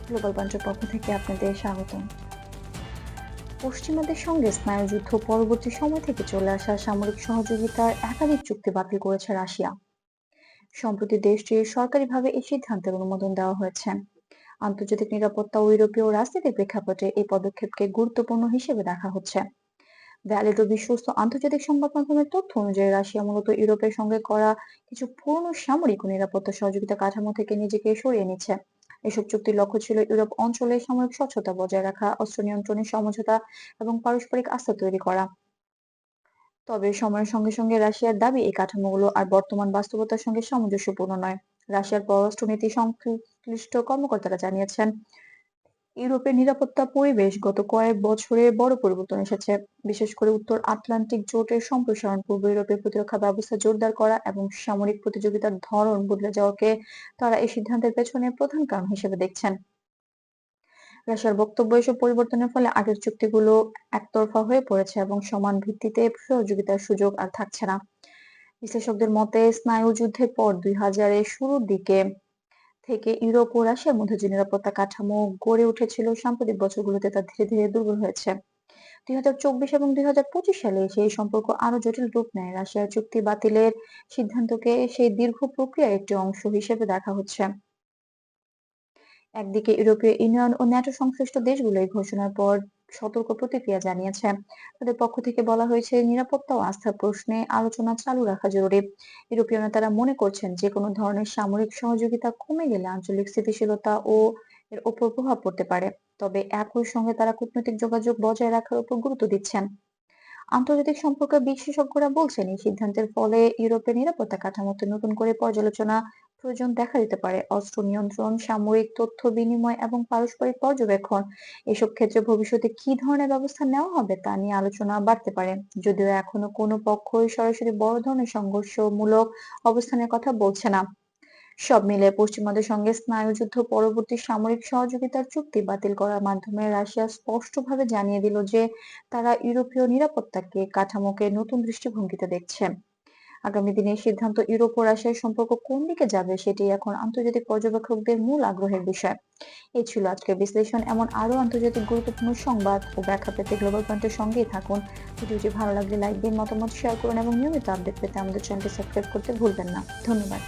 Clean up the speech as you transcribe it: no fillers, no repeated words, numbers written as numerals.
Global পাঞ্চের পক্ষ থেকে আপনাদের স্বাগতম। পশ্চিমাদের সঙ্গে স্নায়ুযুদ্ধ পরবর্তী সময় থেকে চলে আসা সামরিক সহযোগিতার একাধিক চুক্তি বাতিল করেছে রাশিয়া। সম্প্রতি দেশটির সরকারিভাবে এই সিদ্ধান্তের অনুমোদন দেওয়া হয়েছে। আন্তর্জাতিক নিরাপত্তা ও ইউরোপীয় রাজনীতির প্রেক্ষাপটে এই পদক্ষেপকে গুরুত্বপূর্ণ হিসেবে দেখা হচ্ছে। ভ্যালিড ও বিশ্বস্ত আন্তর্জাতিক সংবাদ মাধ্যমের তথ্য অনুযায়ী রাশিয়া মূলত ইউরোপের সঙ্গে করা কিছু পুরনো সামরিক ও নিরাপত্তা সহযোগিতা কাঠামো থেকে নিজেকে সরিয়ে নিচ্ছে। এসব চুক্তির লক্ষ্য ছিল ইউরোপ অঞ্চলে সামরিক স্বচ্ছতা বজায় রাখা, অস্ত্র নিয়ন্ত্রণের সমঝোতা এবং পারস্পরিক আস্থা তৈরি করা। তবে সময়ের সঙ্গে সঙ্গে রাশিয়ার দাবি এই কাঠামোগুলো আর বর্তমান বাস্তবতার সঙ্গে সামঞ্জস্যপূর্ণ নয়। রাশিয়ার পররাষ্ট্রনীতি সংশ্লিষ্ট কর্মকর্তারা জানিয়েছেন, ইউরোপের নিরাপত্তা পরিবেশ গত কয়েক বছরে বড় পরিবর্তন এসেছে। বিশেষ করে উত্তর আটলান্টিক জোটের সম্প্রসারণ, পূর্ব ইউরোপের প্রতিরক্ষা ব্যবস্থা জোরদার করা এবং সামরিক প্রতিযোগিতার ধরন বদলে যাওয়াকে তারা এই সিদ্ধান্তের পেছনে প্রধান কারণ হিসেবে দেখছেন। রাশিয়ার বক্তব্য, এসব পরিবর্তনের ফলে আগের চুক্তিগুলো একতরফা হয়ে পড়েছে এবং সমান ভিত্তিতে সহযোগিতার সুযোগ আর থাকছে না। বিশ্লেষকদের মতে, স্নায়ুযুদ্ধের পর 2000-এর শুরুর দিকে থেকে ইউরোপ ও রাশিয়ার মধ্যে যে নিরাপত্তা কাঠামো গড়ে উঠেছিল, সাম্প্রতিক বছরগুলোতে তা ধীরে ধীরে দুর্বল হয়েছে। 2024 এবং 2025 সালে সেই সম্পর্ক আরো জটিল রূপ নেয়। রাশিয়ার চুক্তি বাতিলের সিদ্ধান্তকে সেই দীর্ঘ প্রক্রিয়ার একটি অংশ হিসেবে দেখা হচ্ছে। একদিকে ইউরোপীয় ইউনিয়ন ও ন্যাটো সংশ্লিষ্ট দেশগুলো এই ঘোষণার পর সতর্ক প্রতিক্রিয়া জানিয়েছে। তাদের পক্ষ থেকে বলা হয়েছে, নিরাপত্তা ও আস্থার প্রশ্নে আলোচনা চালু রাখা জরুরি। ইউরোপীয় নেতারা মনে করছেন, যে কোনো ধরনের সামরিক সহযোগিতা কমে গেলে আঞ্চলিক স্থিতিশীলতা ও এর ওপর প্রভাব পড়তে পারে। তবে একই সঙ্গে তারা কূটনৈতিক যোগাযোগ বজায় রাখার উপর গুরুত্ব দিচ্ছেন। আন্তর্জাতিক সম্পর্কের বিশেষজ্ঞরা বলছেন, এই সিদ্ধান্তের ফলে ইউরোপের নিরাপত্তা কাঠামোতে নতুন করে পর্যালোচনা প্রয়োজন দেখা দিতে পারে। অস্ত্র নিয়ন্ত্রণ, সামরিক তথ্য বিনিময় এবং পারস্পরিক পর্যবেক্ষণ, এসব ক্ষেত্রে ভবিষ্যতে কি ধরনের ব্যবস্থা নেওয়া হবে তা নিয়ে আলোচনা বাড়তে পারে। যদিও এখনো কোনো পক্ষই সরাসরি বড় ধরনের সংঘর্ষমূলক অবস্থানের কথা বলছে না। সব মিলে পশ্চিমাদের সঙ্গে স্নায়ুযুদ্ধ পরবর্তী সামরিক সহযোগিতার চুক্তি বাতিল করার মাধ্যমে রাশিয়া স্পষ্টভাবে জানিয়ে দিল যে তারা ইউরোপীয় নিরাপত্তাকে কাঠামোকে নতুন দৃষ্টিভঙ্গিতে দেখছে। আগামী দিনে এই সিদ্ধান্ত ইউরোপ ও রাশিয়ার সম্পর্ক কোন দিকে যাবে সেটি এখন আন্তর্জাতিক পর্যবেক্ষকদের মূল আগ্রহের বিষয়। এই ছিল আজকের বিশ্লেষণ। এমন আরো আন্তর্জাতিক গুরুত্বপূর্ণ সংবাদ ও ব্যাখ্যা পেতে গ্লোবাল পয়েন্টের সঙ্গেই থাকুন। ভিডিওটি ভালো লাগলে লাইক দিন, মতামত শেয়ার করুন এবং নিয়মিত আপডেট পেতে আমাদের চ্যানেলটি সাবস্ক্রাইব করতে ভুলবেন না। ধন্যবাদ।